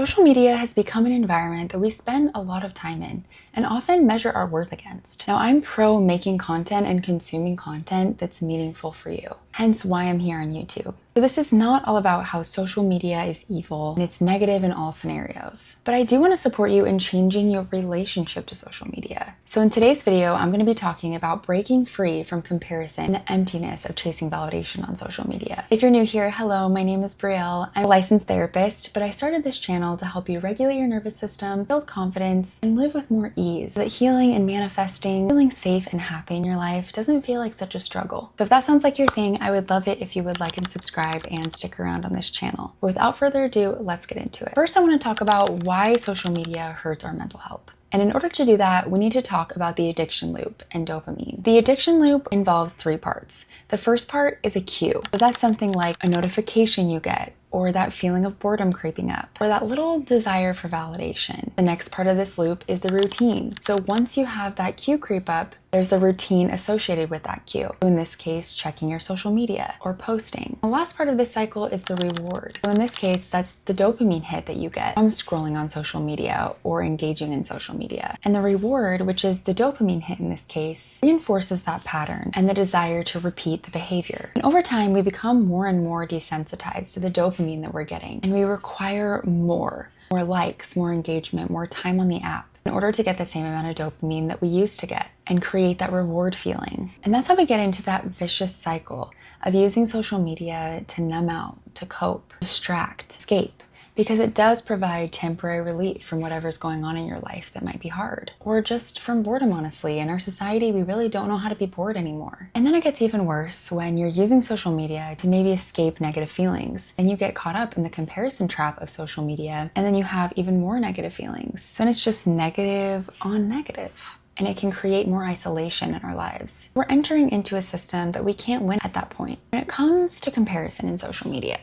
Social media has become an environment that we spend a lot of time in and often measure our worth against. Now, I'm pro making content and consuming content that's meaningful for you, hence why I'm here on YouTube. So this is not all about how social media is evil and it's negative in all scenarios, but I do want to support you in changing your relationship to social media. So in today's video, I'm going to be talking about breaking free from comparison and the emptiness of chasing validation on social media. If you're new here, hello, my name is Brielle. I'm a licensed therapist, but I started this channel to help you regulate your nervous system, build confidence, and live with more ease so that healing and manifesting, feeling safe and happy in your life doesn't feel like such a struggle. So if that sounds like your thing, I would love it if you would like and subscribe and stick around on this channel. But without further ado, let's get into it. First, I want to talk about why social media hurts our mental health. And in order to do that, we need to talk about the addiction loop and dopamine. The addiction loop involves three parts. The first part is a cue. So that's something like a notification you get, or that feeling of boredom creeping up, or that little desire for validation. The next part of this loop is the routine. So once you have that cue creep up, there's the routine associated with that cue. So in this case, checking your social media or posting. The last part of this cycle is the reward. So in this case, that's the dopamine hit that you get from scrolling on social media or engaging in social media. And the reward, which is the dopamine hit in this case, reinforces that pattern and the desire to repeat the behavior. And over time, we become more and more desensitized to the dopamine that we're getting, and we require more likes, more engagement, more time on the app in order to get the same amount of dopamine that we used to get and create that reward feeling. And that's how we get into that vicious cycle of using social media to numb out, to cope, distract, escape, because it does provide temporary relief from whatever's going on in your life that might be hard, or just from boredom, honestly. In our society, we really don't know how to be bored anymore. And then it gets even worse when you're using social media to maybe escape negative feelings, and you get caught up in the comparison trap of social media, and then you have even more negative feelings. So then it's just negative on negative, and it can create more isolation in our lives. We're entering into a system that we can't win at that point. When it comes to comparison in social media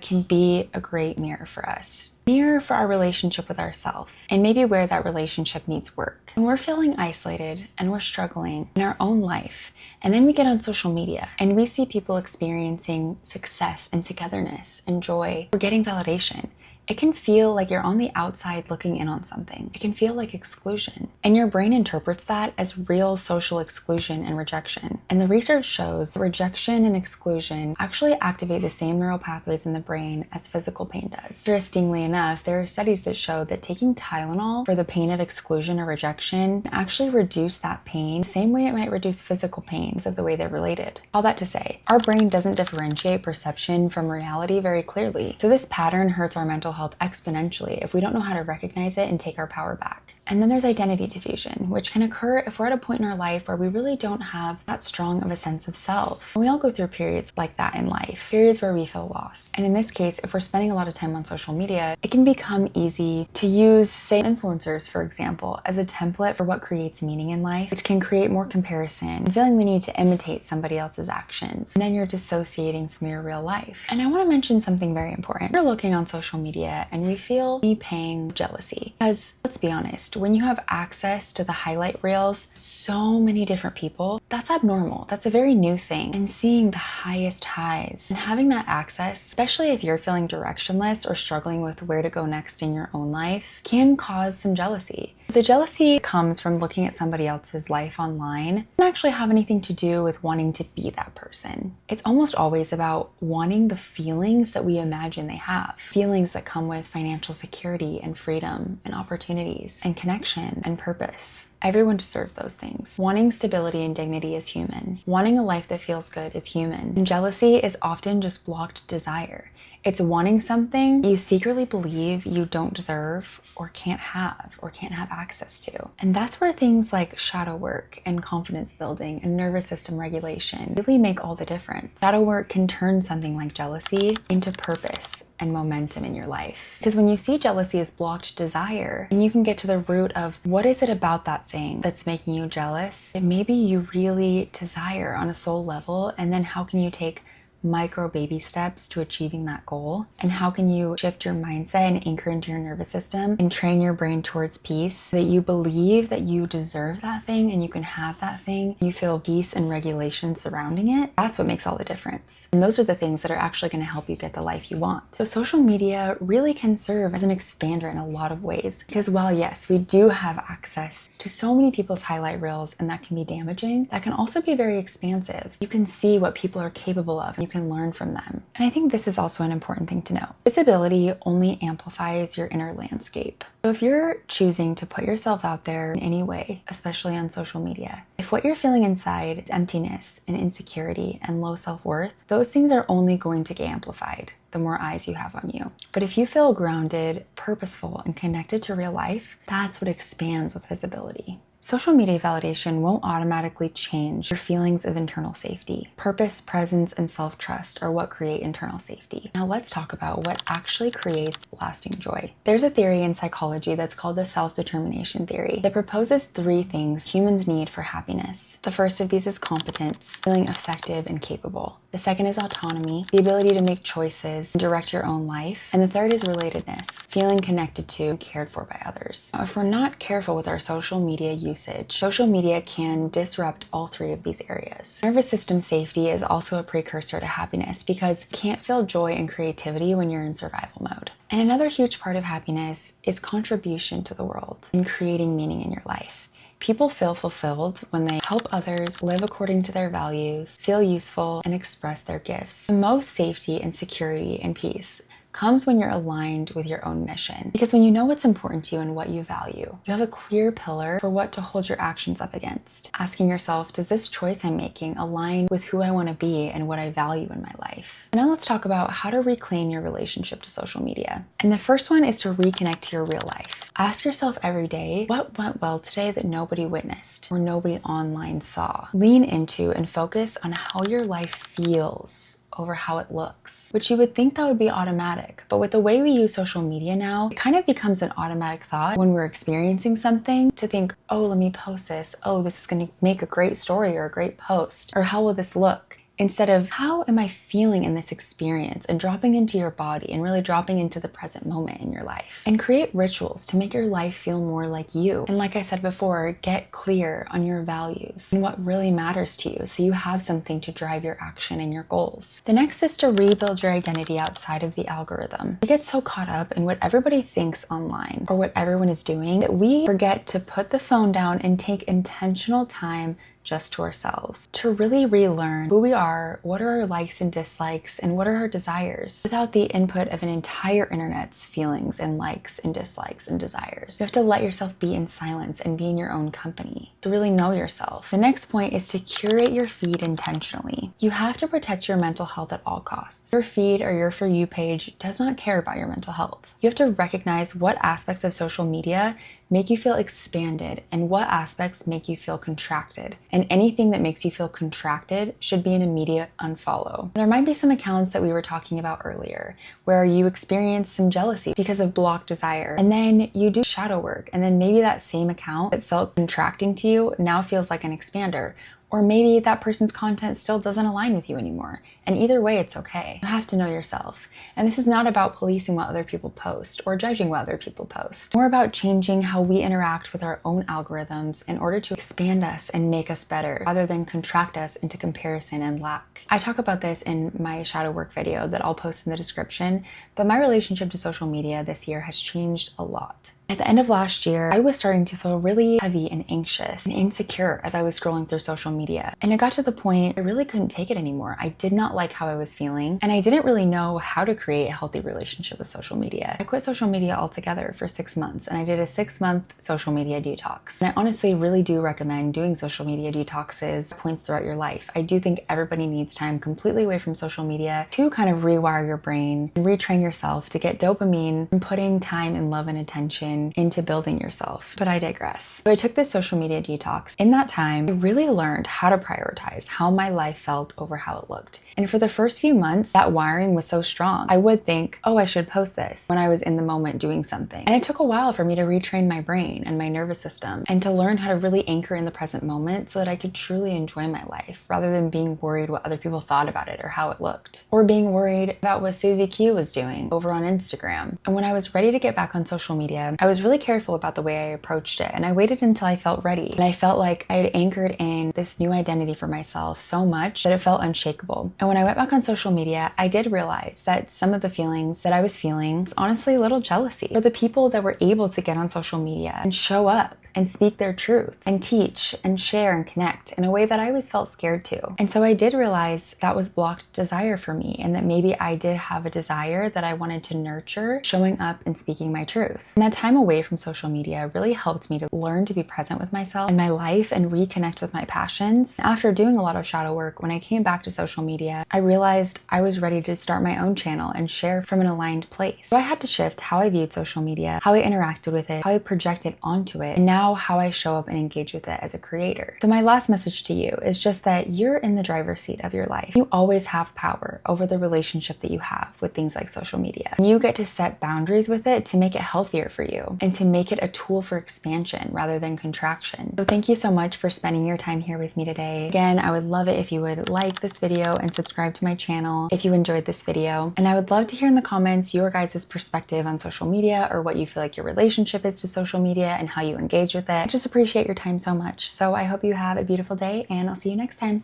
can be a great mirror for us. Mirror for our relationship with ourselves, and maybe where that relationship needs work. When we're feeling isolated and we're struggling in our own life, and then we get on social media and we see people experiencing success and togetherness and joy, we're getting validation. It can feel like you're on the outside looking in on something. It can feel like exclusion. And your brain interprets that as real social exclusion and rejection. And the research shows rejection and exclusion actually activate the same neural pathways in the brain as physical pain does. Interestingly enough, there are studies that show that taking Tylenol for the pain of exclusion or rejection actually reduce that pain the same way it might reduce physical pains of the way they're related. All that to say, our brain doesn't differentiate perception from reality very clearly. So this pattern hurts our mental health exponentially if we don't know how to recognize it and take our power back. And then there's identity diffusion, which can occur if we're at a point in our life where we really don't have that strong of a sense of self. And we all go through periods like that in life, periods where we feel lost. And in this case, if we're spending a lot of time on social media, it can become easy to use, say, influencers, for example, as a template for what creates meaning in life, which can create more comparison and feeling the need to imitate somebody else's actions. And then you're dissociating from your real life. And I want to mention something very important. We're looking on social media and we feel pang jealousy. Because let's be honest, when you have access to the highlight reels, so many different people, that's abnormal. That's a very new thing. And seeing the highest highs and having that access, especially if you're feeling directionless or struggling with where to go next in your own life, can cause some jealousy. The jealousy comes from looking at somebody else's life online. It doesn't actually have anything to do with wanting to be that person. It's almost always about wanting the feelings that we imagine they have. Feelings that come with financial security and freedom and opportunities and connection and purpose. Everyone deserves those things. Wanting stability and dignity is human. Wanting a life that feels good is human. And jealousy is often just blocked desire. It's wanting something you secretly believe you don't deserve or can't have access to. And that's where things like shadow work and confidence building and nervous system regulation really make all the difference. Shadow work can turn something like jealousy into purpose and momentum in your life. Because when you see jealousy as blocked desire, and you can get to the root of what is it about that thing that's making you jealous that maybe you really desire on a soul level, and then how can you take micro baby steps to achieving that goal? And how can you shift your mindset and anchor into your nervous system and train your brain towards peace so that you believe that you deserve that thing and you can have that thing? You feel peace and regulation surrounding it. That's what makes all the difference. And those are the things that are actually going to help you get the life you want. So social media really can serve as an expander in a lot of ways, because while yes, we do have access to so many people's highlight reels, and that can be damaging, that can also be very expansive. You can see what people are capable of, and you can learn from them. And I think this is also an important thing to know. Visibility only amplifies your inner landscape. So if you're choosing to put yourself out there in any way, especially on social media, if what you're feeling inside is emptiness and insecurity and low self-worth, those things are only going to get amplified the more eyes you have on you. But if you feel grounded, purposeful, and connected to real life, that's what expands with visibility. Social media validation won't automatically change your feelings of internal safety. Purpose, presence, and self-trust are what create internal safety. Now let's talk about what actually creates lasting joy. There's a theory in psychology that's called the self-determination theory that proposes 3 things humans need for happiness. The first of these is competence, feeling effective and capable. The second is autonomy, the ability to make choices and direct your own life. And the third is relatedness, feeling connected to and cared for by others. Now, if we're not careful with our social media usage, social media can disrupt all 3 of these areas. Nervous system safety is also a precursor to happiness because you can't feel joy and creativity when you're in survival mode. And another huge part of happiness is contribution to the world and creating meaning in your life. People feel fulfilled when they help others live according to their values, feel useful, and express their gifts. The most safety and security and peace comes when you're aligned with your own mission. Because when you know what's important to you and what you value, you have a clear pillar for what to hold your actions up against. Asking yourself, does this choice I'm making align with who I want to be and what I value in my life? Now let's talk about how to reclaim your relationship to social media. And the first one is to reconnect to your real life. Ask yourself every day, what went well today that nobody witnessed or nobody online saw? Lean into and focus on how your life feels over how it looks, which you would think that would be automatic. But with the way we use social media now, it kind of becomes an automatic thought when we're experiencing something to think, oh, let me post this. Oh, this is going to make a great story or a great post. Or how will this look? Instead of how am I feeling in this experience, and dropping into your body and really dropping into the present moment in your life. And create rituals to make your life feel more like you. And like I said before, get clear on your values and what really matters to you so you have something to drive your action and your goals. The next is to rebuild your identity outside of the algorithm. We get so caught up in what everybody thinks online or what everyone is doing that we forget to put the phone down and take intentional time just to ourselves, to really relearn who we are, what are our likes and dislikes, and what are our desires, without the input of an entire internet's feelings and likes and dislikes and desires. You have to let yourself be in silence and be in your own company to really know yourself. The next point is to curate your feed intentionally. You have to protect your mental health at all costs. Your feed or your For You page does not care about your mental health. You have to recognize what aspects of social media make you feel expanded and what aspects make you feel contracted. And anything that makes you feel contracted should be an immediate unfollow. There might be some accounts that we were talking about earlier where you experience some jealousy because of blocked desire, and then you do shadow work, and then maybe that same account that felt contracting to you now feels like an expander. Or maybe that person's content still doesn't align with you anymore. And either way, it's okay. You have to know yourself. And this is not about policing what other people post or judging what other people post. More about changing how we interact with our own algorithms in order to expand us and make us better, rather than contract us into comparison and lack. I talk about this in my shadow work video that I'll post in the description, but my relationship to social media this year has changed a lot. At the end of last year, I was starting to feel really heavy and anxious and insecure as I was scrolling through social media. And it got to the point I really couldn't take it anymore. I did not like how I was feeling, and I didn't really know how to create a healthy relationship with social media. I quit social media altogether for 6 months, and I did a 6-month social media detox. And I honestly really do recommend doing social media detoxes at points throughout your life. I do think everybody needs time completely away from social media to kind of rewire your brain and retrain yourself to get dopamine from putting time and love and attention going into building yourself. But I digress. So I took this social media detox. In that time, I really learned how to prioritize how my life felt over how it looked. And for the first few months, that wiring was so strong. I would think, oh, I should post this when I was in the moment doing something. And it took a while for me to retrain my brain and my nervous system and to learn how to really anchor in the present moment so that I could truly enjoy my life rather than being worried what other people thought about it or how it looked, or being worried about what Susie Q was doing over on Instagram. And when I was ready to get back on social media, I was really careful about the way I approached it, and I waited until I felt ready. And I felt like I had anchored in this new identity for myself so much that it felt unshakable. And when I went back on social media, I did realize that some of the feelings that I was feeling was honestly a little jealousy for the people that were able to get on social media and show up and speak their truth and teach and share and connect in a way that I always felt scared to. And so I did realize that was blocked desire for me, and that maybe I did have a desire that I wanted to nurture, showing up and speaking my truth. And that time away from social media really helped me to learn to be present with myself and my life and reconnect with my passions. After doing a lot of shadow work, when I came back to social media, I realized I was ready to start my own channel and share from an aligned place. So I had to shift how I viewed social media, how I interacted with it, how I projected onto it, and now how I show up and engage with it as a creator. So my last message to you is just that you're in the driver's seat of your life. You always have power over the relationship that you have with things like social media. You get to set boundaries with it to make it healthier for you and to make it a tool for expansion rather than contraction. So thank you so much for spending your time here with me today. Again, I would love it if you would like this video and subscribe to my channel if you enjoyed this video. And I would love to hear in the comments your guys' perspective on social media, or what you feel like your relationship is to social media and how you engage with it. I just appreciate your time so much. So I hope you have a beautiful day, and I'll see you next time.